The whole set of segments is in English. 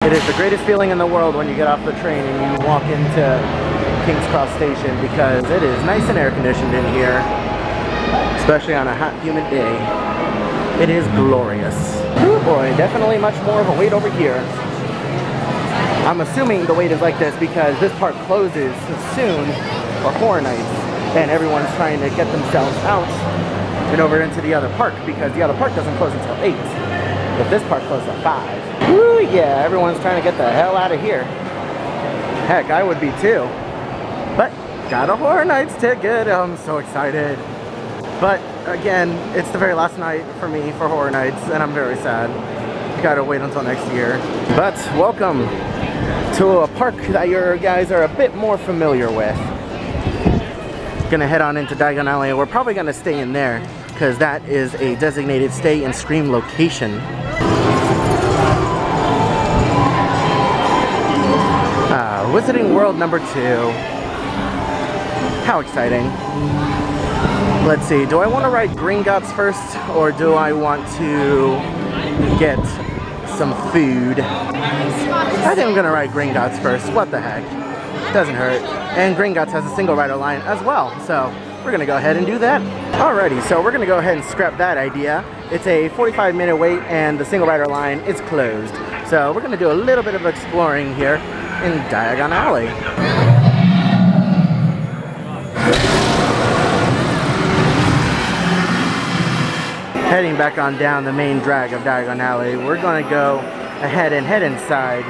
It is the greatest feeling in the world when you get off the train and you walk into King's Cross Station, because it is nice and air conditioned in here, especially on a hot, humid day. It is glorious. Oh boy, definitely much more of a wait over here. I'm assuming the wait is like this because this park closes soon for Horror Nights, and everyone's trying to get themselves out and over into the other park, because the other park doesn't close until 8. But this park closes at 5. Woo, yeah, everyone's trying to get the hell out of here. Heck, I would be too. But got a Horror Nights ticket. I'm so excited. But again, it's the very last night for me for Horror Nights, and I'm very sad. Gotta wait until next year. But welcome to a park that you guys are a bit more familiar with. Gonna head on into Diagon Alley. We're probably gonna stay in there because that is a designated stay and scream location. Wizarding World number 2. How exciting. Let's see, do I want to ride Gringotts first, or do I want to get some food? I think I'm gonna ride Gringotts first. What the heck? Doesn't hurt. And Gringotts has a single rider line as well, so we're gonna go ahead and do that. Alrighty, so we're gonna go ahead and scrap that idea. It's a 45-minute wait and the single rider line is closed. So we're gonna do a little bit of exploring here in Diagon Alley. Heading back on down the main drag of Diagon Alley, we're gonna go ahead and head inside,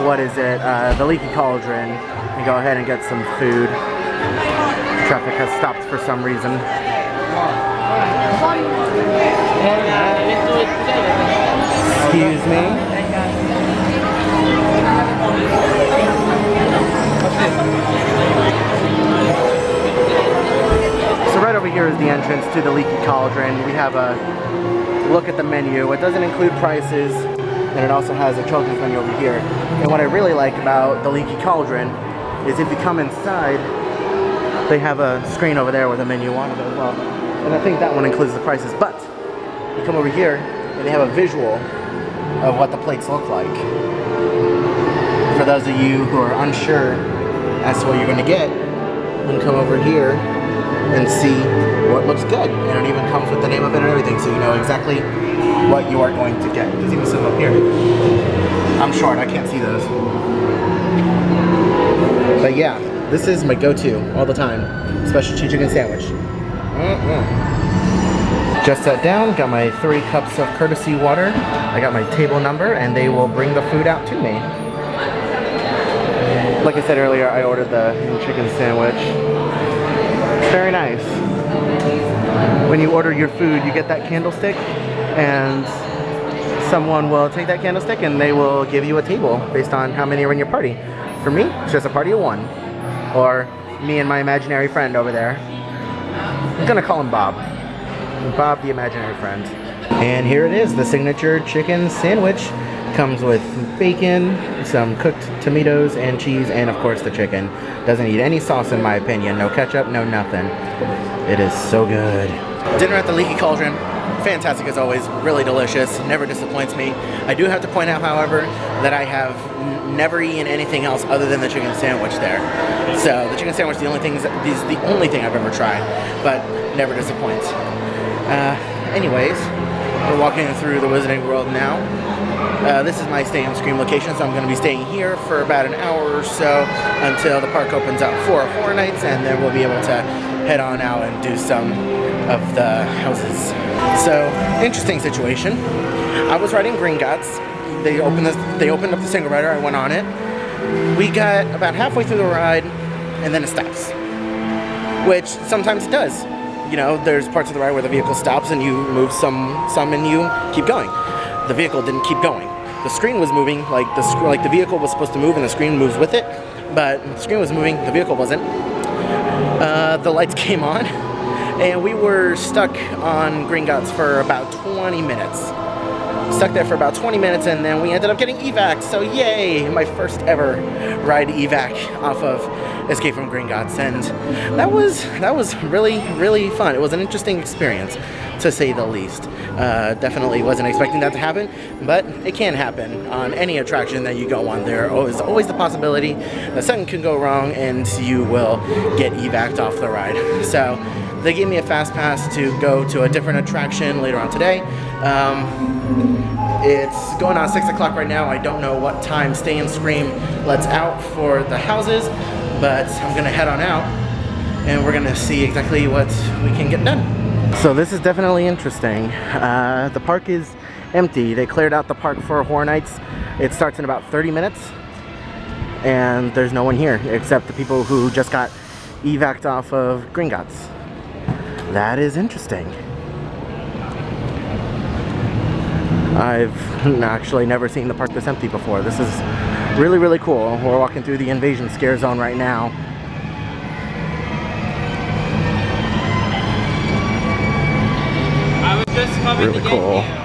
what is it, the Leaky Cauldron, and go ahead and get some food. Traffic has stopped for some reason. Excuse me. So right over here is the entrance to the Leaky Cauldron. We have a look at the menu. It doesn't include prices, and it also has a children's menu over here. And what I really like about the Leaky Cauldron is if you come inside, they have a screen over there with a menu on it as well. And I think that one includes the prices. But you come over here and they have a visual of what the plates look like. For those of you who are unsure as to what you're going to get, you can come over here and see what looks good. And it even comes with the name of it and everything, so you know exactly what you are going to get. There's even some up here. I'm short, I can't see those. But yeah, this is my go-to all the time. Special cheese chicken sandwich. Just sat down, got my 3 cups of courtesy water. I got my table number, and they will bring the food out to me. Like I said earlier, I ordered the chicken sandwich. It's very nice. When you order your food, you get that candlestick, and someone will take that candlestick and they will give you a table based on how many are in your party. For me, it's just a party of 1. Or me and my imaginary friend over there. I'm gonna call him Bob. Bob, the imaginary friend. And here it is, the signature chicken sandwich. Comes with bacon, some cooked tomatoes and cheese, and of course the chicken. Doesn't need any sauce in my opinion. No ketchup, no nothing. It is so good. Dinner at the Leaky Cauldron. Fantastic as always, really delicious, never disappoints me. I do have to point out, however, that I have never eaten anything else other than the chicken sandwich there. So the chicken sandwich is the only thing I've ever tried, but never disappoints. Anyways, we're walking through the Wizarding World now. This is my stay and scream location, so I'm going to be staying here for about an hour or so until the park opens up for Horror Nights, and then we'll be able to head on out and do some of the houses. So, interesting situation. I was riding Gringotts. They opened up the single rider. I went on it. We got about halfway through the ride, and then it stops. Which sometimes it does. You know, there's parts of the ride where the vehicle stops and you move some and you keep going. The vehicle didn't keep going. The screen was moving, like the vehicle was supposed to move and the screen moves with it, but the screen was moving, the vehicle wasn't. The lights came on, and we were stuck on Gringotts for about 20 minutes. Stuck there for about 20 minutes, and then we ended up getting evac, so yay! My first ever ride evac off of Escape from Gringotts, and that was really fun. It was an interesting experience, to say the least. Definitely wasn't expecting that to happen, but it can happen on any attraction that you go on. There is always the possibility that something can go wrong and you will get evac'd off the ride. So they gave me a fast pass to go to a different attraction later on today. It's going on 6 o'clock right now. I don't know what time Stay and Scream lets out for the houses, but I'm gonna head on out and we're gonna see exactly what we can get done. So this is definitely interesting. The park is empty. They cleared out the park for Horror Nights. It starts in about 30 minutes and there's no one here except the people who just got evac'd off of Gringotts. That is interesting. I've actually never seen the park this empty before. This is really cool. We're walking through the invasion scare zone right now. I was just coming really to cool. get you.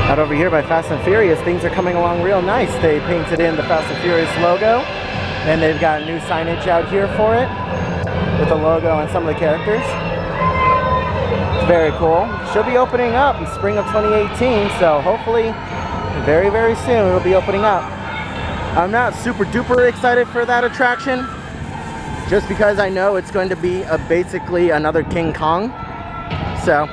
Out over here by Fast and Furious, things are coming along real nice. They painted in the Fast and Furious logo, and they've got new signage out here for it with the logo and some of the characters. It's very cool. Should be opening up in spring of 2018, so hopefully very soon it'll be opening up. I'm not super duper excited for that attraction, just because I know it's going to be basically another King Kong. So,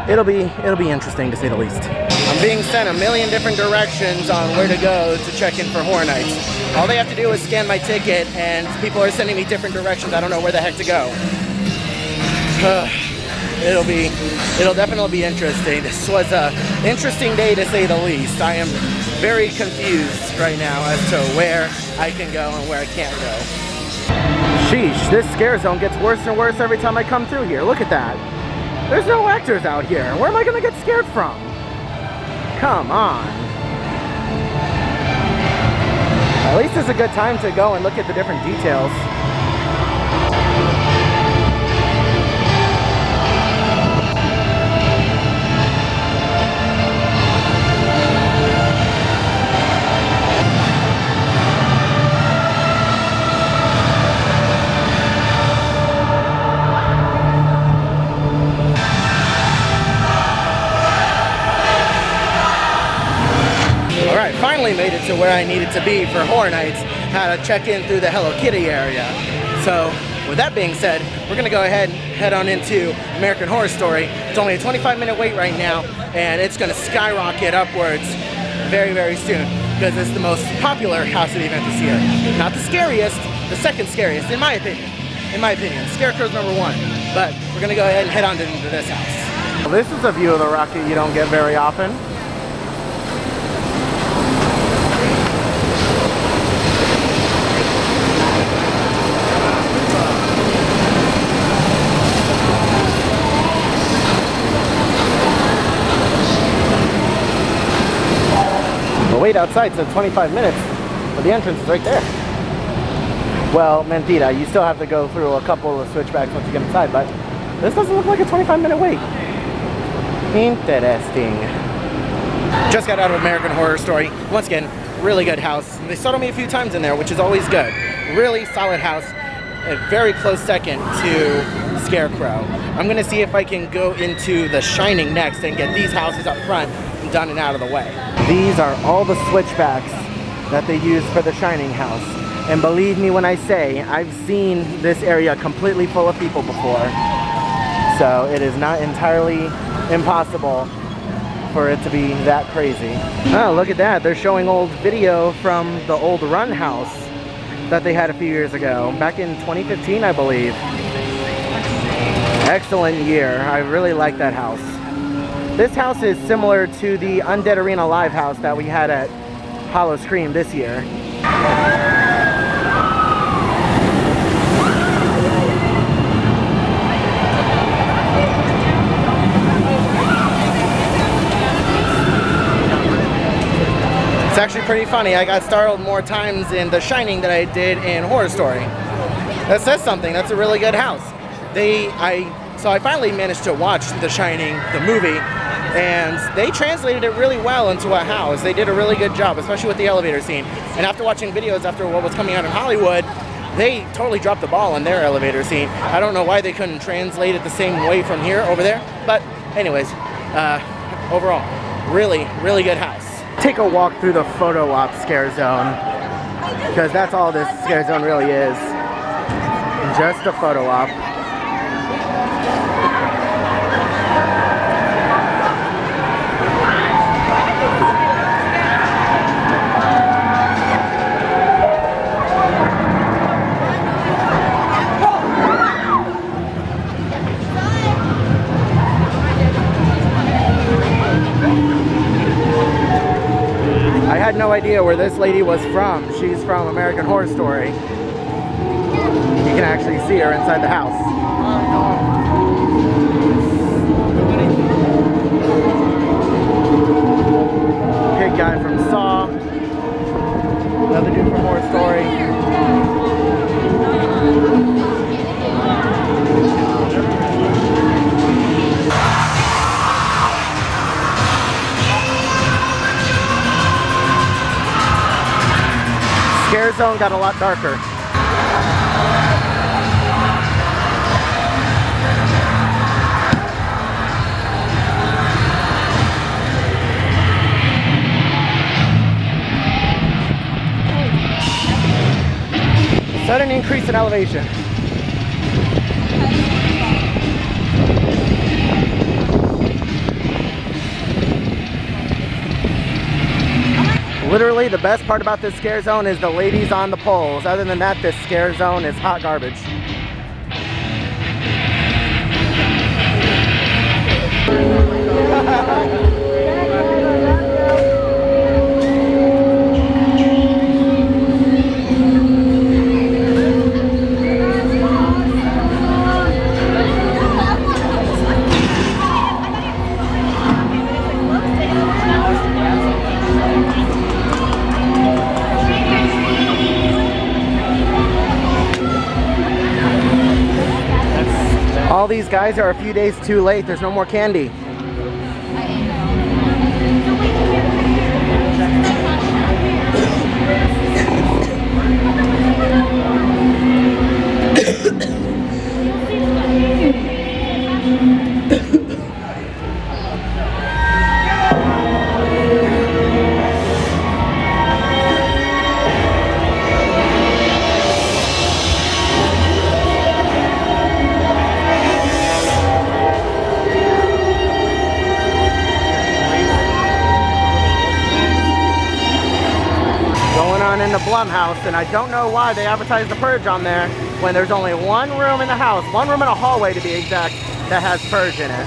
it'll be interesting, to say the least. I'm being sent a million different directions on where to go to check in for Horror Nights. All they have to do is scan my ticket, and people are sending me different directions. I don't know where the heck to go. It'll definitely be interesting. This was an interesting day, to say the least. I am very confused right now as to where I can go and where I can't go. Sheesh, this scare zone gets worse and worse every time I come through here. Look at that. There's no actors out here. Where am I gonna get scared from? Come on. At least it's a good time to go and look at the different details. Finally made it to where I needed to be for Horror Nights. Had to check in through the Hello Kitty area. So with that being said, we're gonna go ahead and head on into American Horror Story. It's only a 25-minute wait right now, and it's gonna skyrocket upwards very soon, because it's the most popular house of the event this year. Not the scariest, the second scariest, in my opinion. Scarecrow's #1, but we're gonna go ahead and head on into this house. Well, this is a view of the rocket you don't get very often. Wait outside says 25 minutes, but the entrance is right there. Well, mentira, you still have to go through a couple of switchbacks once you get inside, but this doesn't look like a 25-minute wait. Interesting. Just got out of American Horror Story. Once again, really good house. They startled me a few times in there, which is always good. Really solid house. A very close second to Scarecrow. I'm gonna see if I can go into The Shining next and get these houses up front done and out of the way. These are all the switchbacks that they use for the Shining house. And believe me when I say, I've seen this area completely full of people before. So it is not entirely impossible for it to be that crazy. Oh, look at that. They're showing old video from the old Run house that they had a few years ago. Back in 2015, I believe. Excellent year. I really like that house. This house is similar to the Undead Arena Live house that we had at Hollow Scream this year. It's actually pretty funny. I got startled more times in The Shining than I did in Horror Story. That says something. That's a really good house. So I finally managed to watch The Shining, the movie, and they translated it really well into a house. They did a really good job, especially with the elevator scene. And after watching videos after what was coming out in Hollywood, they totally dropped the ball on their elevator scene. I don't know why they couldn't translate it the same way from here over there, but anyways, overall, really, really good house. Take a walk through the photo op scare zone, because that's all this scare zone really is. Just a photo op. I had no idea where this lady was from. She's from American Horror Story. You can actually see her inside the house. Pig guy from Saw. Another dude from Horror Story. Scare zone got a lot darker. Sudden increase in elevation. Literally, the best part about this scare zone is the ladies on the poles. Other than that, this scare zone is hot garbage. All these guys are a few days too late. There's no more candy. In the Blumhouse, and I don't know why they advertised The Purge on there when there's only one room in the house, one room in a hallway to be exact, that has Purge in it.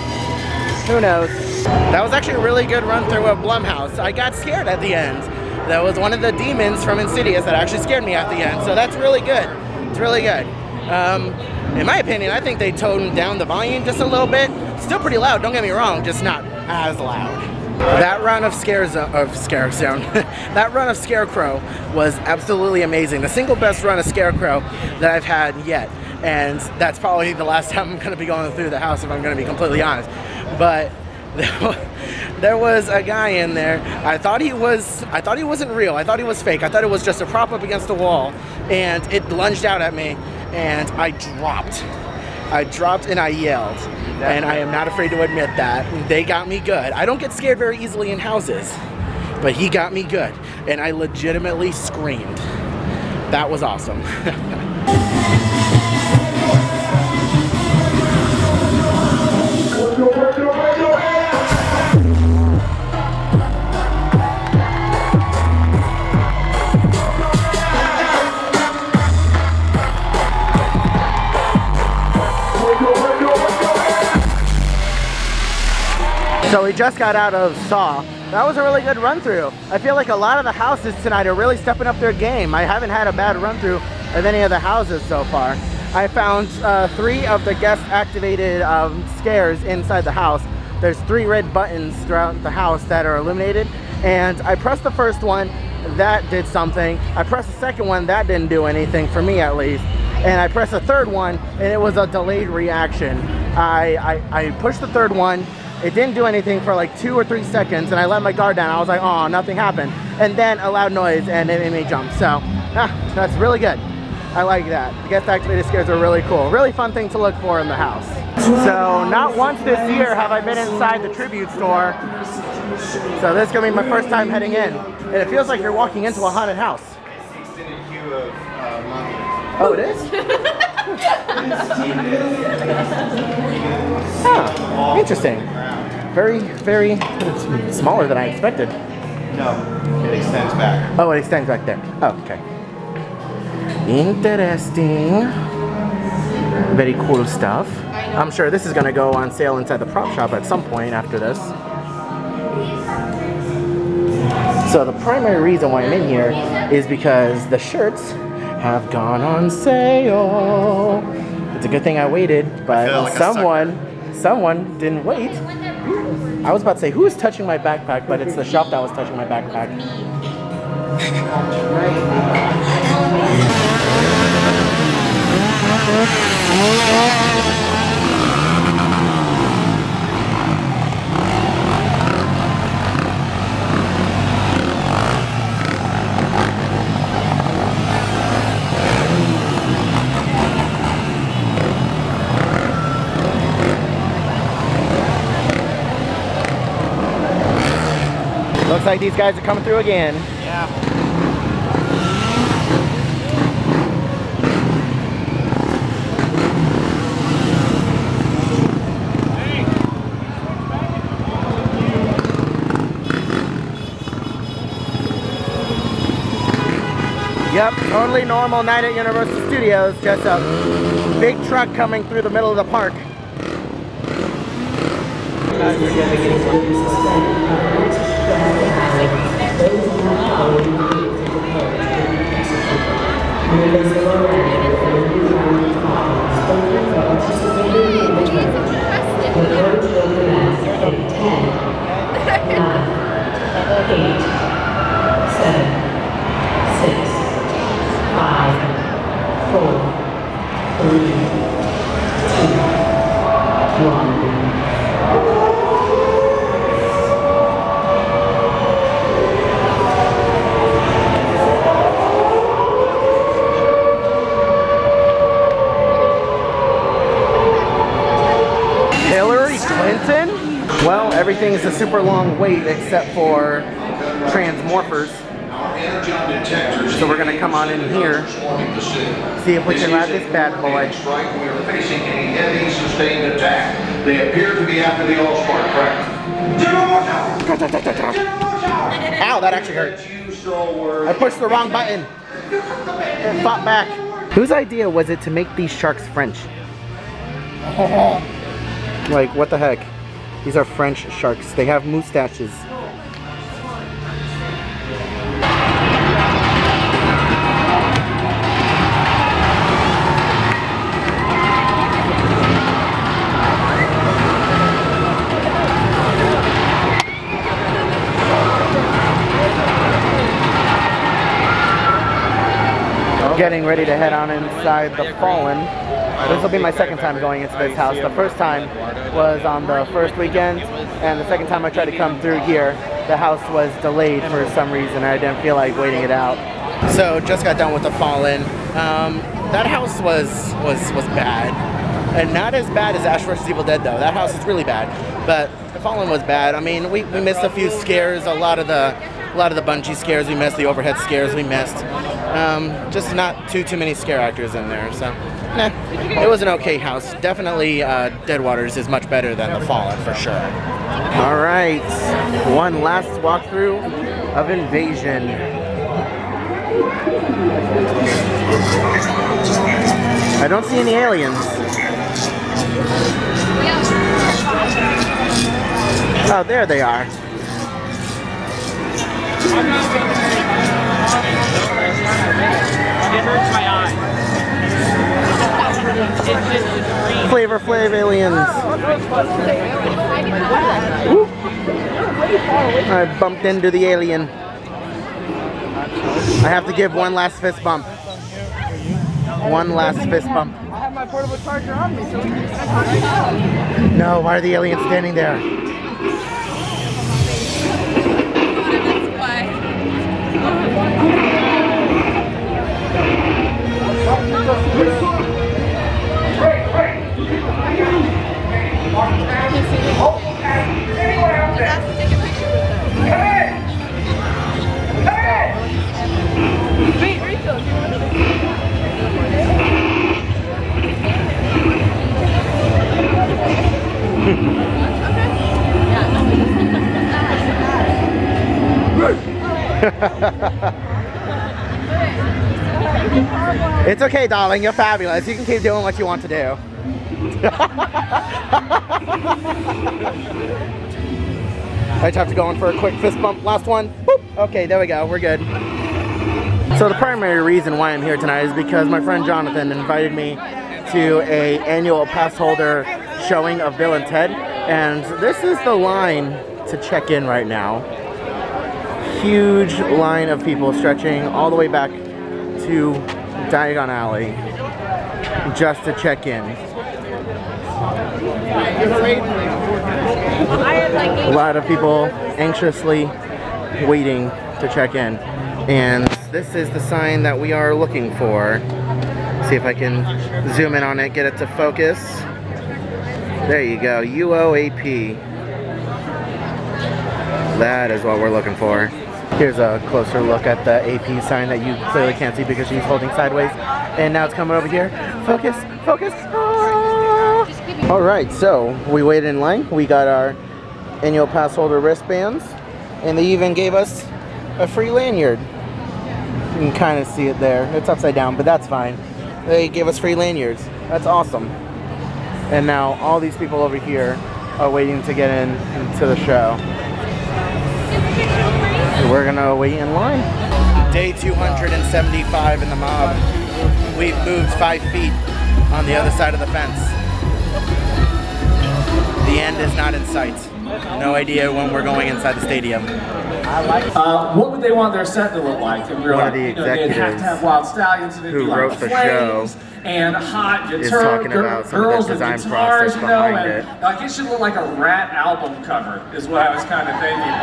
Who knows? That was actually a really good run through of Blumhouse. I got scared at the end. That was one of the demons from Insidious that actually scared me at the end, so that's really good. It's really good. In my opinion, I think they toned down the volume just a little bit. Still pretty loud, don't get me wrong, just not as loud. That run of that run of Scarecrow was absolutely amazing. The single best run of Scarecrow that I've had yet, and that's probably the last time I'm going to be going through the house if I'm going to be completely honest. But there was a guy in there. I thought he wasn't real. I thought he was fake. I thought it was just a prop up against the wall, and it lunged out at me, and I dropped. And I yelled. And I am not afraid to admit that. They got me good. I don't get scared very easily in houses, but he got me good. And I legitimately screamed. That was awesome. So we just got out of Saw. That was a really good run through. I feel like a lot of the houses tonight are really stepping up their game. I haven't had a bad run through of any of the houses so far. I found 3 of the guest activated scares inside the house. There's 3 red buttons throughout the house that are illuminated, and I pressed the first one, that did something. I pressed the second one, that didn't do anything, for me at least. and I pressed the third one, and it was a delayed reaction. I pushed the third one, it didn't do anything for like 2 or 3 seconds, and I let my guard down. I was like, oh, nothing happened. And then a loud noise, and it made me jump. So, that's really good. I like that. The guest activated scares are really cool. Really fun thing to look for in the house. So, not once this year have I been inside the tribute store. So this is gonna be my first time heading in. And it feels like you're walking into a haunted house. Oh, it is? Huh, interesting. Very, very smaller than I expected. No, it extends back. Oh, it extends back there. Oh, okay. Interesting. Very cool stuff. I'm sure this is gonna go on sale inside the prop shop at some point after this. So the primary reason why I'm in here is because the shirts have gone on sale. It's a good thing I waited, but like someone didn't wait. I was about to say, who is touching my backpack, but it's the shop that was touching my backpack. Looks like these guys are coming through again. Yeah. Yep, totally normal night at Universal Studios, just a big truck coming through the middle of the park. Well, everything is a super long wait except for transmorphers. So we're gonna come on in here, see if we can ride this bad boy. We are facing a heavy sustained attack. They appear to be after the All-Spark craft. Ow, that actually hurt. I pushed the wrong button. It fought back. Whose idea was it to make these sharks French? Like, what the heck? These are French sharks. They have mustaches. Getting ready to head on inside the Fallen. This will be my second time going into this house. The first time was on the first weekend, and the second time I tried to come through here, the house was delayed for some reason. I didn't feel like waiting it out. So just got done with the Fallen. That house was bad, and not as bad as Ash vs. Evil Dead though. That house is really bad, but the Fallen was bad. I mean, we missed a few scares. A lot of the bungee scares we missed. The overhead scares we missed. Just not too many scare actors in there. So, nah, it was an okay house. Definitely, Dead Waters is much better than the Fallen for sure. All right, one last walkthrough of Invasion. I don't see any aliens. Oh, there they are. It hurts my eye. Flavor Flav aliens. Whoop. I bumped into the alien. I have to give one last fist bump. One last fist bump. I have my portable charger on me, so we can. No, why are the aliens standing there? It's okay, darling. You're fabulous. You can keep doing what you want to do. I just have to go in for a quick fist bump. Last one. Boop. Okay, there we go. We're good. So the primary reason why I'm here tonight is because my friend Jonathan invited me to a annual pass holder showing of Bill and Ted, and this is the line to check in right now. Huge line of people stretching all the way back to Diagon Alley just to check in. A lot of people anxiously waiting to check in, and this is the sign that we are looking for. See if I can zoom in on it, get it to focus. There you go, UOAP. That is what we're looking for. Here's a closer look at the AP sign that you clearly can't see because she's holding sideways. And now it's coming over here. Focus, focus. Ah! All right, so we waited in line. We got our annual pass holder wristbands, and they even gave us a free lanyard. You can kind of see it there. It's upside down, but that's fine. They gave us free lanyards. That's awesome. And now all these people over here are waiting to get into the show. So we're gonna wait in line. Day 275 in the mob. We've moved 5 feet on the other side of the fence. The end is not in sight. No idea when we're going inside the stadium. What would they want their set to look like in real One of life? the You know, they'd have to have wild stallions and it'd who be like wrote the show flames and hot is guitar talking about some of the girls with design guitars, process you know, behind and it. like it should look like a Rat album cover is what I was kind of thinking.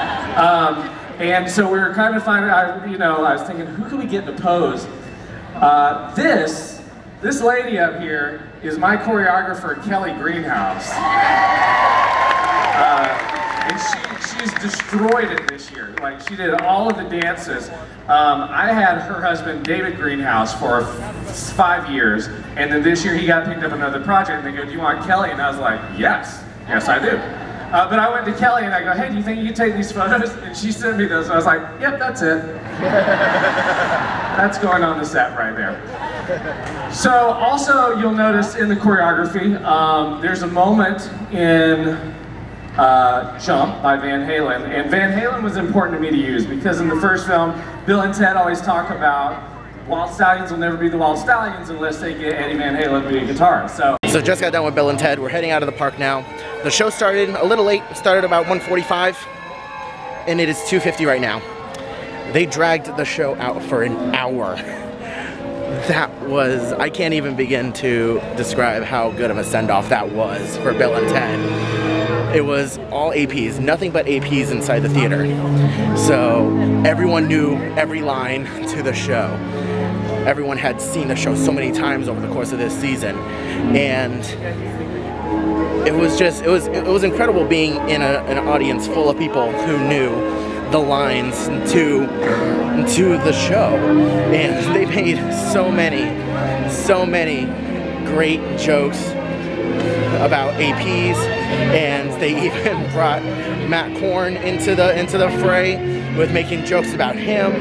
And so we were kind of finding out, you know, I was thinking, who can we get to pose? This lady up here is my choreographer, Kelly Greenhouse. And she's destroyed it this year. Like, she did all of the dances. I had her husband, David Greenhouse, for 5 years. And then this year he got picked up another project and they go, do you want Kelly? And I was like, yes, I do. But I went to Kelly and I go, hey, do you think you can take these photos? And she sent me those. And I was like, yep, that's it. That's going on the set right there. So also you'll notice in the choreography, there's a moment in Jump by Van Halen. And Van Halen was important to me to use because in the first film, Bill and Ted always talk about Wild Stallions will never be the Wild Stallions unless they get Eddie Van Halen to be a guitarist. So just got done with Bill and Ted. We're heading out of the park now. The show started a little late. It started about 1:45, and it is 2:50 right now. They dragged the show out for an hour. That was, I can't even begin to describe how good of a send-off that was for Bill and Ted. It was all APs, nothing but APs inside the theater. So everyone knew every line to the show. Everyone had seen the show so many times over the course of this season. And it was just, it was incredible being in an audience full of people who knew the lines to the show. And they made so many great jokes about APs, and they even brought Matt Korn into the fray with making jokes about him,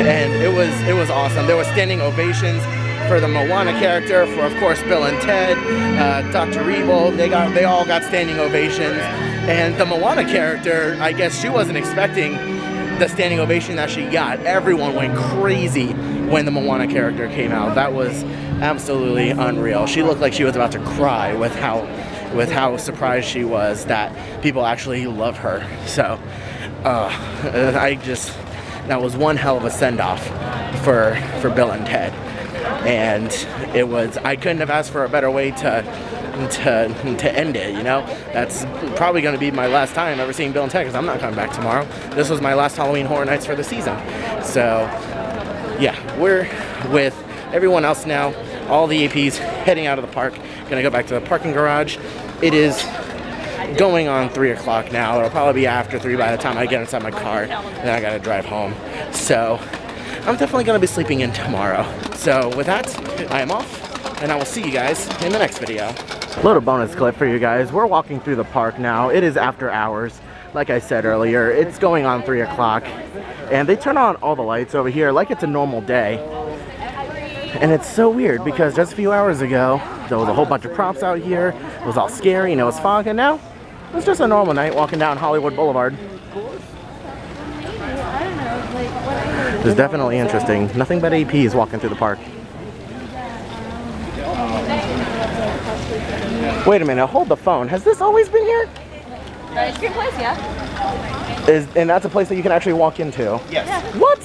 and it was awesome. There were standing ovations for the Moana character, for of course Bill and Ted, Dr. Evil. They all got standing ovations, and the Moana character, I guess she wasn't expecting the standing ovation that she got. Everyone went crazy when the Moana character came out. That was absolutely unreal. She looked like she was about to cry with how surprised she was that people actually love her. So that was one hell of a send-off for Bill and Ted. and I couldn't have asked for a better way to end it, you know? That's probably going to be my last time ever seeing Bill and Ted, because I'm not coming back tomorrow. This was my last Halloween Horror Nights for the season. So, yeah, we're with everyone else now. All the APs heading out of the park. Gonna go back to the parking garage. It is going on 3 o'clock now. It'll probably be after 3 by the time I get inside my car, and then I gotta drive home. So, I'm definitely gonna be sleeping in tomorrow. So, with that, I am off, and I will see you guys in the next video. Little bonus clip for you guys. We're walking through the park now. It is after hours. Like I said earlier, it's going on 3 o'clock. And they turn on all the lights over here like it's a normal day. And it's so weird because just a few hours ago, there was a whole bunch of props out here. It was all scary and it was fog. And now, it's just a normal night walking down Hollywood Boulevard. It's definitely interesting. Nothing but APs walking through the park. Wait a minute, hold the phone. Has this always been here? The ice cream place, yeah. And that's a place that you can actually walk into? Yes. Yeah. What?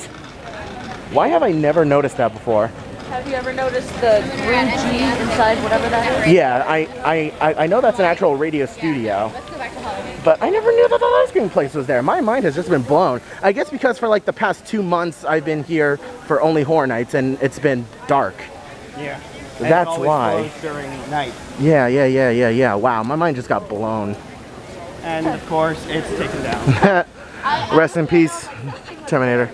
Why have I never noticed that before? Have you ever noticed the green G inside whatever that is? Yeah, I know that's an actual radio studio. Let's go back to Halloween. But I never knew that the ice cream place was there. My mind has just been blown. I guess because for like the past 2 months I've been here for only Horror Nights and it's been dark. Yeah. That's why. During night. Yeah. Wow, my mind just got blown. And of course, it's taken down. Rest in peace, Terminator.